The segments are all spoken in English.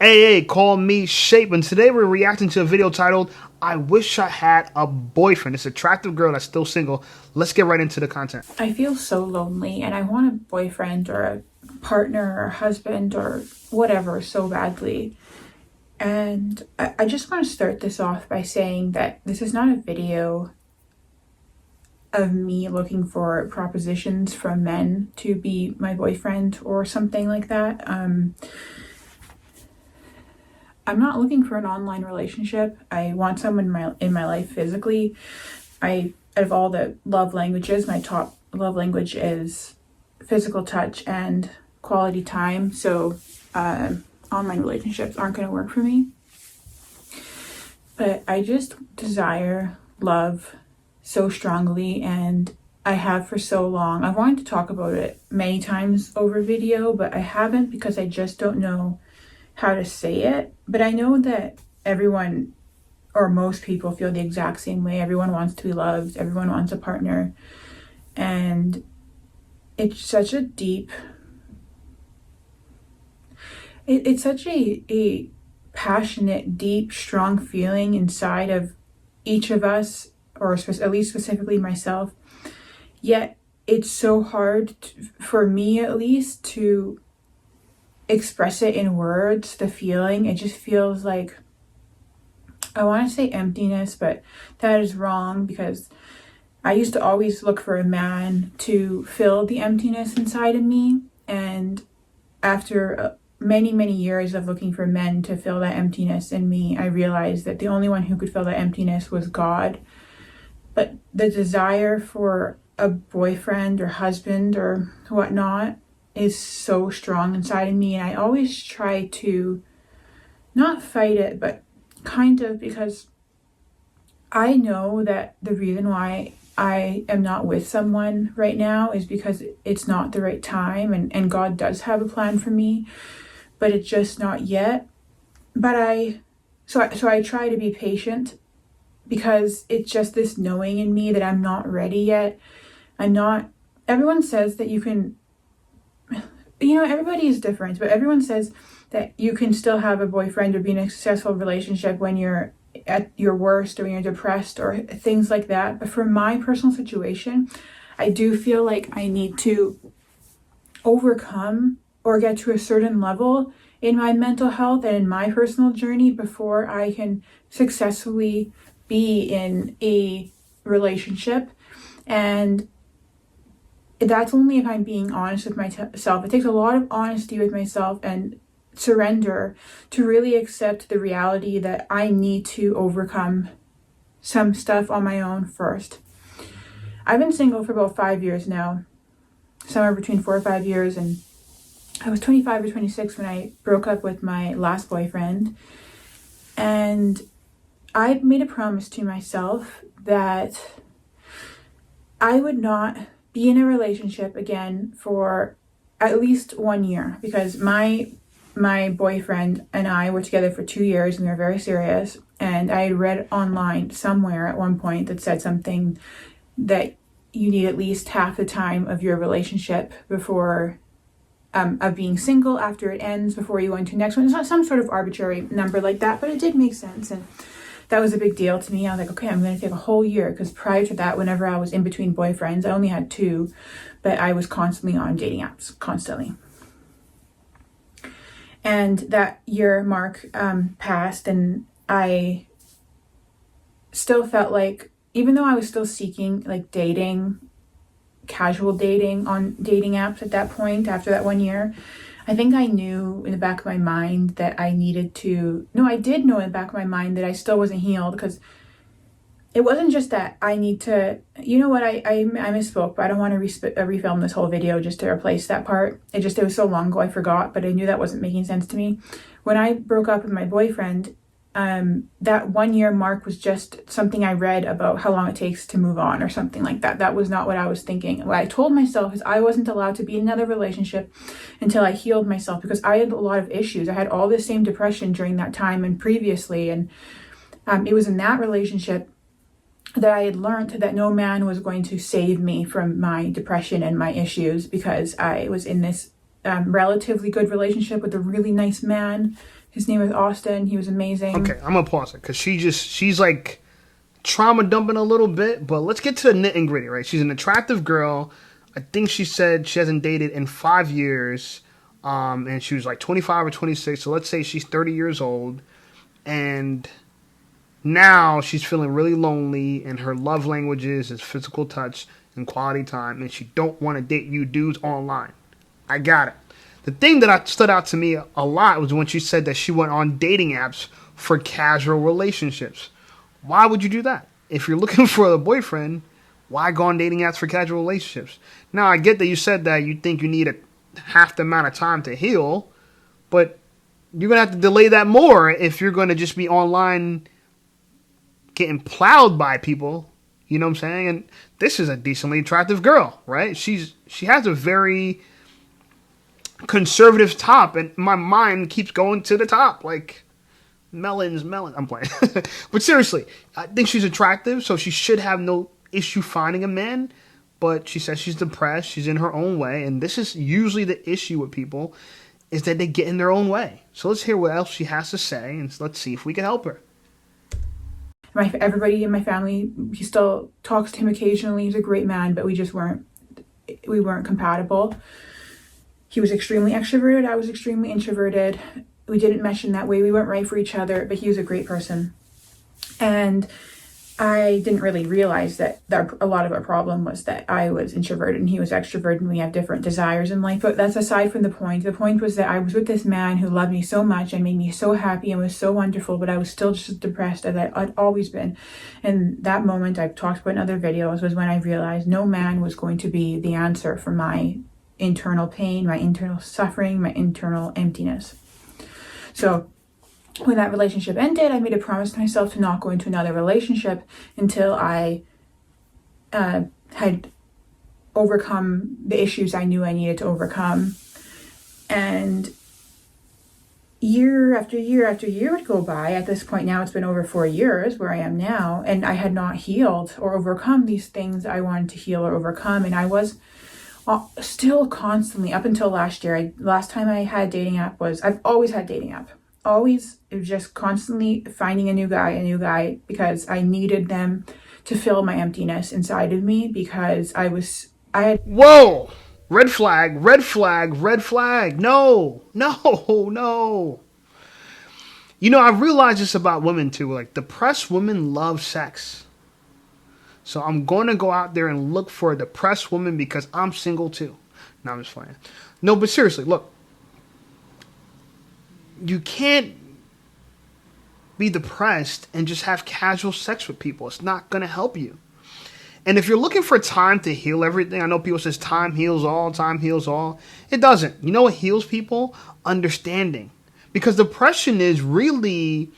Hey, call me Shape, and today we're reacting to a video titled I Wish I Had a Boyfriend. This attractive girl that's still single. Let's get right into the content. I feel so lonely and I want a boyfriend or a partner or a husband or whatever so badly. And I just want to start this off by saying that this is not a video of me looking for propositions from men to be my boyfriend or something like that. I'm not looking for an online relationship. I want someone in my life physically. Out of all the love languages, my top love language is physical touch and quality time. So online relationships aren't going to work for me. But I just desire love so strongly, and I have for so long. I've wanted to talk about it many times over video, but I haven't because I just don't know how to say it. But I know that everyone or most people feel the exact same way. Everyone wants to be loved. Everyone wants a partner. And it's such a deep, it's such a passionate, deep, strong feeling inside of each of us, or at least specifically myself. Yet it's so hard for me, at least, to express it in words, the feeling. It just feels like, I want to say emptiness, but that is wrong because I used to always look for a man to fill the emptiness inside of me. And after many, many years of looking for men to fill that emptiness in me, I realized that the only one who could fill that emptiness was God. But the desire for a boyfriend or husband or whatnot is so strong inside of me. And I always try to not fight it, but kind of, because I know that the reason why I am not with someone right now is because it's not the right time, and God does have a plan for me, but it's just not yet. But I try to be patient because it's just this knowing in me that I'm not ready yet. Everyone says that you can, everybody is different, but everyone says that you can still have a boyfriend or be in a successful relationship when you're at your worst or when you're depressed or things like that. But for my personal situation, I do feel like I need to overcome or get to a certain level in my mental health and in my personal journey before I can successfully be in a relationship. And that's only if I'm being honest with myself. It takes a lot of honesty with myself and surrender to really accept the reality that I need to overcome some stuff on my own first. I've been single for about 5 years now, somewhere between 4 or 5 years, and I was 25 or 26 when I broke up with my last boyfriend. And I made a promise to myself that I would not be in a relationship again for at least 1 year, because my boyfriend and I were together for 2 years and we were very serious. And I had read online somewhere at one point that said something that you need at least half the time of your relationship before of being single after it ends before you go into the next one. It's not some sort of arbitrary number like that, but it did make sense. And that was a big deal to me. I was like, okay, I'm going to take a whole year, because prior to that, whenever I was in between boyfriends, I only had 2, but I was constantly on dating apps, constantly. And that year mark passed, and I still felt like, even though I was still seeking like dating, casual dating on dating apps at that point, after that 1 year, I think I knew in the back of my mind that I needed to, no, I did know in the back of my mind that I still wasn't healed, because it wasn't just that I need to, I misspoke, but I don't want to refilm this whole video just to replace that part. It was so long ago I forgot, but I knew that wasn't making sense to me. When I broke up with my boyfriend, that 1 year mark was just something I read about how long it takes to move on or something like that. That was not what I was thinking. What I told myself is I wasn't allowed to be in another relationship until I healed myself, because I had a lot of issues. I had all the same depression during that time and previously. And it was in that relationship that I had learned that no man was going to save me from my depression and my issues, because I was in this relatively good relationship with a really nice man His name was Austin. He was amazing. Okay, I'm gonna pause it because she's like trauma dumping a little bit, but let's get to the nit and gritty, right? She's an attractive girl. I think she said she hasn't dated in 5 years, and she was like 25 or 26. So let's say she's 30 years old, and now she's feeling really lonely, and her love languages is physical touch and quality time, and she don't want to date you dudes online. I got it. The thing that stood out to me a lot was when she said that she went on dating apps for casual relationships. Why would you do that? If you're looking for a boyfriend, why go on dating apps for casual relationships? Now, I get that you said that you think you need half the amount of time to heal, but you're going to have to delay that more if you're going to just be online getting plowed by people. You know what I'm saying? And this is a decently attractive girl, right? She has a very conservative top, and my mind keeps going to the top. Like, melons. I'm playing. But seriously, I think she's attractive, so she should have no issue finding a man. But she says she's depressed. She's in her own way. And this is usually the issue with people, is that they get in their own way. So let's hear what else she has to say, and let's see if we can help her. Everybody in my family, he still talks to him occasionally. He's a great man, but we weren't compatible. He was extremely extroverted. I was extremely introverted. We didn't mesh in that way. We weren't right for each other, but he was a great person. And I didn't really realize that a lot of our problem was that I was introverted and he was extroverted, and we have different desires in life. But that's aside from the point. The point was that I was with this man who loved me so much and made me so happy and was so wonderful, but I was still just as depressed as I'd always been. And that moment, I've talked about in other videos, was when I realized no man was going to be the answer for my internal pain, my internal suffering, my internal emptiness. So when that relationship ended, I made a promise to myself to not go into another relationship until I had overcome the issues I knew I needed to overcome. And year after year after year would go by. At this point now, it's been over 4 years where I am now, and I had not healed or overcome these things I wanted to heal or overcome. And I was still constantly, up until last year, last time I had a dating app was, I've always had dating app. Always, it was just constantly finding a new guy, because I needed them to fill my emptiness inside of me, because I had... Whoa! Red flag, red flag, red flag. No. You know, I realized this about women too. Like, depressed women love sex. So I'm going to go out there and look for a depressed woman because I'm single too. No, I'm just playing. No, but seriously, look. You can't be depressed and just have casual sex with people. It's not going to help you. And if you're looking for time to heal everything, I know people say time heals all, time heals all. It doesn't. You know what heals people? Understanding. Because depression is really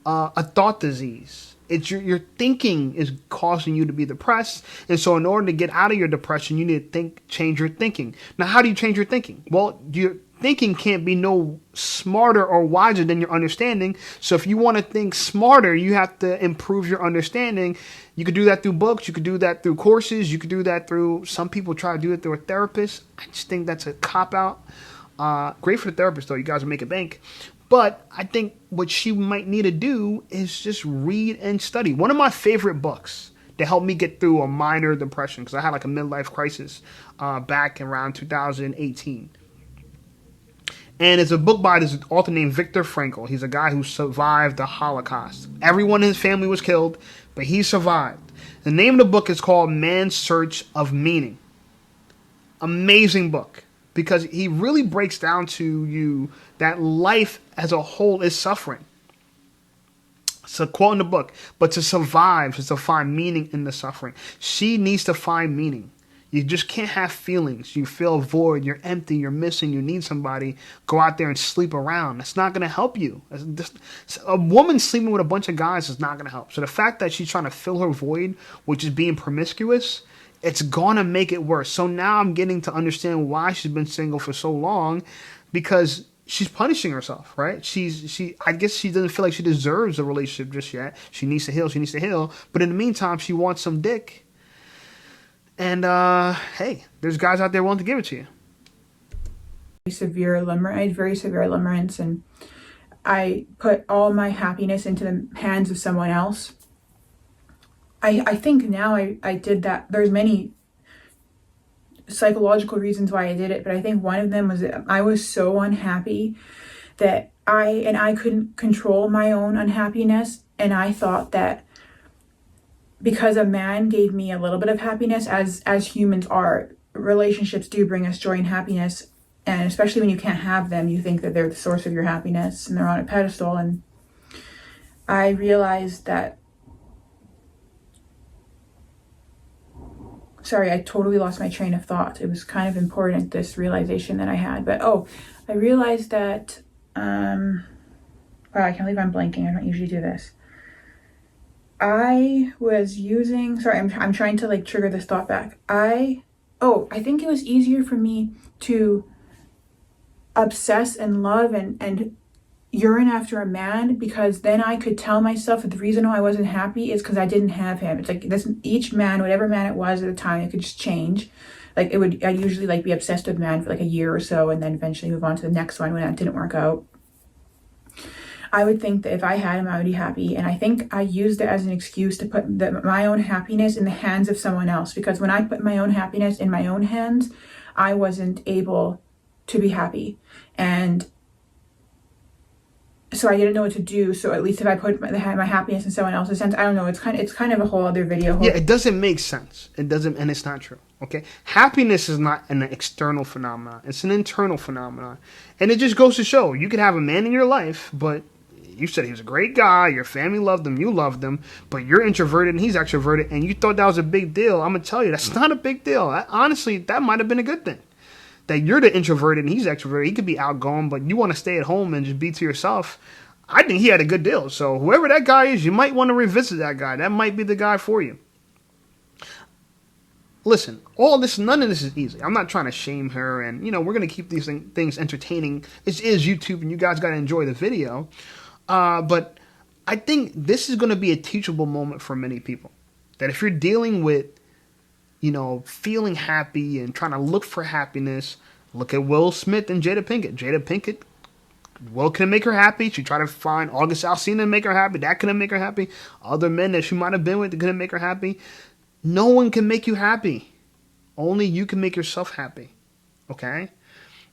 a thought disease. It's your thinking is causing you to be depressed. And so in order to get out of your depression, you need to change your thinking. Now, how do you change your thinking? Well, your thinking can't be no smarter or wiser than your understanding. So if you want to think smarter, you have to improve your understanding. You could do that through books. You could do that through courses. You could do that through, some people try to do it through a therapist. I just think that's a cop-out. Great for the therapist, though. You guys will make a bank. But I think what she might need to do is just read and study. One of my favorite books to help me get through a minor depression, because I had like a midlife crisis back around 2018. And it's a book by this author named Viktor Frankl. He's a guy who survived the Holocaust. Everyone in his family was killed, but he survived. The name of the book is called Man's Search of Meaning. Amazing book. Because he really breaks down to you that life as a whole is suffering. It's a quote in the book. But to survive is to find meaning in the suffering. She needs to find meaning. You just can't have feelings. You feel void. You're empty. You're missing. You need somebody. Go out there and sleep around. That's not going to help you. A woman sleeping with a bunch of guys is not going to help. So the fact that she's trying to fill her void, which is being promiscuous, it's going to make it worse. So now I'm getting to understand why she's been single for so long, because she's punishing herself, right? I guess she doesn't feel like she deserves a relationship just yet. She needs to heal. But in the meantime, she wants some dick. And, hey, there's guys out there willing to give it to you. I had very severe limerence, and I put all my happiness into the hands of someone else. I think now I did that. There's many psychological reasons why I did it, but I think one of them was that I was so unhappy that I couldn't control my own unhappiness, and I thought that because a man gave me a little bit of happiness, as humans are, relationships do bring us joy and happiness, and especially when you can't have them, you think that they're the source of your happiness and they're on a pedestal. And I realized that, sorry, I totally lost my train of thought. It was kind of important, this realization that I had. But I realized that wow, I can't believe I'm blanking. I don't usually do this. I was using, sorry, I'm trying to like trigger this thought back. I think it was easier for me to obsess and love and yearn after a man, because then I could tell myself that the reason why I wasn't happy is because I didn't have him. It's like this, each man, whatever man it was at the time, it could just change. Like I'd usually like be obsessed with man for like a year or so, and then eventually move on to the next one when that didn't work out. I would think that if I had him, I would be happy. And I think I used it as an excuse to put my own happiness in the hands of someone else. Because when I put my own happiness in my own hands, I wasn't able to be happy. And so I didn't know what to do. So at least if I put my happiness in someone else's hands, I don't know. It's kind of a whole other video. Yeah, it doesn't make sense. It doesn't, and it's not true. Okay, happiness is not an external phenomenon. It's an internal phenomenon, and it just goes to show you could have a man in your life, but you said he was a great guy. Your family loved him. You loved him, but you're introverted and he's extroverted, and you thought that was a big deal. I'm gonna tell you, that's not a big deal. Honestly, that might have been a good thing. That you're the introverted and he's extroverted. He could be outgoing, but you want to stay at home and just be to yourself. I think he had a good deal. So whoever that guy is, you might want to revisit that guy. That might be the guy for you. Listen, none of this is easy. I'm not trying to shame her, and we're gonna keep these things entertaining. It is YouTube, and you guys gotta enjoy the video. But I think this is gonna be a teachable moment for many people. That if you're dealing with feeling happy and trying to look for happiness, look at Will Smith and Jada Pinkett. Jada Pinkett, Will couldn't make her happy. She tried to find August Alsina and make her happy. That couldn't make her happy. Other men that she might have been with couldn't make her happy. No one can make you happy. Only you can make yourself happy. Okay?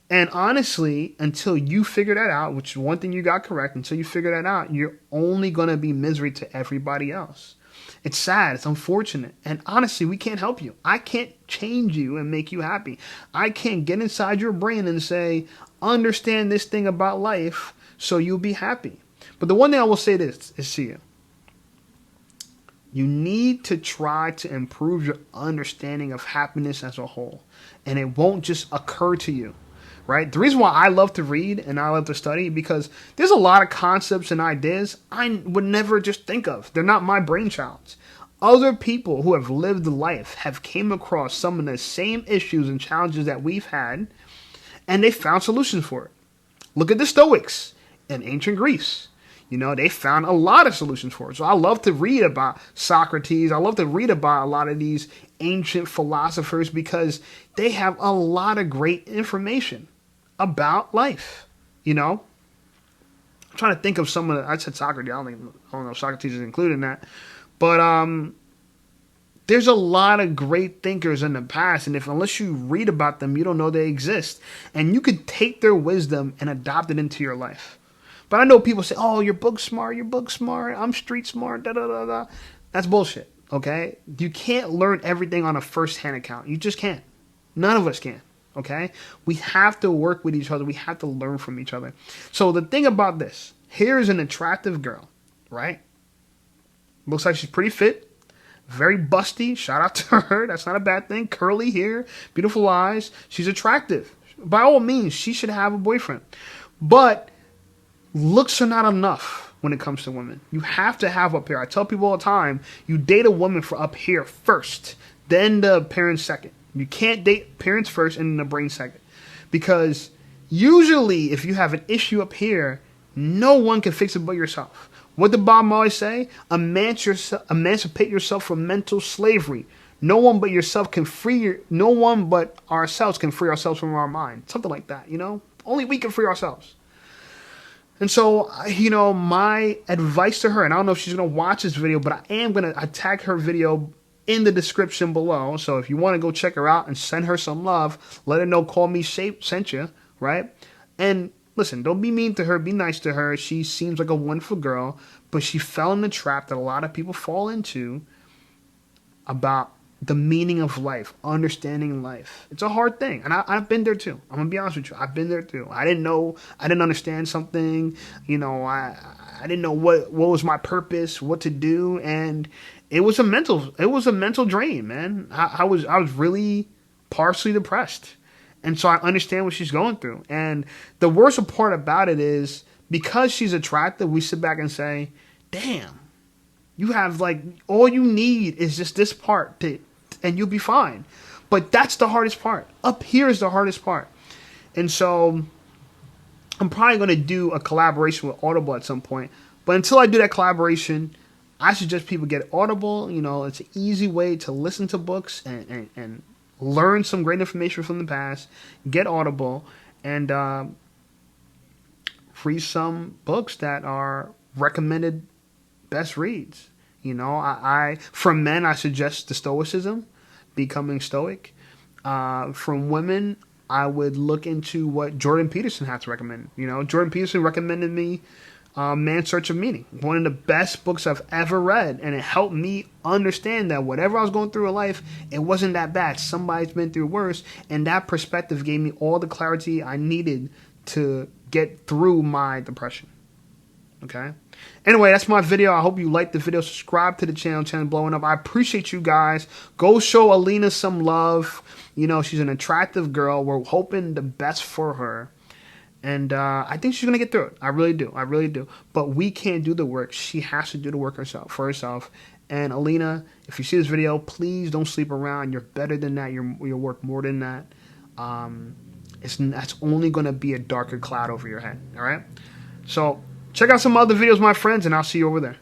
And honestly, until you figure that out, which is one thing you got correct, until you figure that out, you're only going to be misery to everybody else. It's sad. It's unfortunate. And honestly, we can't help you. I can't change you and make you happy. I can't get inside your brain and say, understand this thing about life so you'll be happy. But the one thing I will say this is to you. You need to try to improve your understanding of happiness as a whole. And it won't just occur to you. Right? The reason why I love to read and I love to study, because there's a lot of concepts and ideas I would never just think of. They're not my brainchilds. Other people who have lived life have came across some of the same issues and challenges that we've had, and they found solutions for it. Look at the Stoics in ancient Greece. They found a lot of solutions for it. So I love to read about Socrates. I love to read about a lot of these ancient philosophers because they have a lot of great information about life. I'm trying to think of some of the, I said Socrates. I don't know if Socrates is included in that. But there's a lot of great thinkers in the past, and unless you read about them, you don't know they exist. And you could take their wisdom and adopt it into your life. But I know people say, oh, you're book smart, I'm street smart, da-da-da-da. That's bullshit, okay? You can't learn everything on a first-hand account. You just can't. None of us can, okay? We have to work with each other. We have to learn from each other. So the thing about this, here's an attractive girl, right? Looks like she's pretty fit, very busty. Shout out to her. That's not a bad thing. Curly hair, beautiful eyes. She's attractive. By all means, she should have a boyfriend. But looks are not enough when it comes to women. You have to have up here. I tell people all the time, you date a woman for up here first, then the appearance second. You can't date appearance first and then the brain second. Because usually if you have an issue up here, no one can fix it but yourself. What did Bob Marley say? Emancipate yourself from mental slavery. No one but ourselves can free ourselves from our mind. Something like that, Only we can free ourselves. And so, my advice to her, and I don't know if she's going to watch this video, but I am going to tag her video in the description below. So if you want to go check her out and send her some love, let her know Call Me Shape sent you, right? And listen, don't be mean to her. Be nice to her. She seems like a wonderful girl, but she fell in the trap that a lot of people fall into about the meaning of life, understanding life. It's a hard thing. And I've been there too. I'm going to be honest with you. I've been there too. I didn't know, I didn't understand something. I didn't know what was my purpose, what to do. And it was a mental drain, man. I was really partially depressed. And so I understand what she's going through. And the worst part about it is because she's attractive, we sit back and say, damn, you have like, all you need is just this part and you'll be fine. But that's the hardest part. Up here is the hardest part. And so I'm probably going to do a collaboration with Audible at some point. But until I do that collaboration, I suggest people get Audible. It's an easy way to listen to books and learn some great information from the past. Get Audible and read some books that are recommended best reads. From men, I suggest the Stoicism, Becoming Stoic. From women, I would look into what Jordan Peterson has to recommend. Jordan Peterson recommended me Man's Search of Meaning, one of the best books I've ever read, and it helped me understand that whatever I was going through in life, it wasn't that bad. Somebody's been through worse, and that perspective gave me all the clarity I needed to get through my depression. Okay. Anyway, that's my video. I hope you liked the video. Subscribe to the channel blowing up. I appreciate you guys. Go show Alina some love. She's an attractive girl. We're hoping the best for her. And I think she's going to get through it. I really do. I really do. But we can't do the work. She has to do the work for herself. And Alina, if you see this video, please don't sleep around. You're better than that. You're worth more than that. That's only going to be a darker cloud over your head. All right? So check out some other videos, my friends, and I'll see you over there.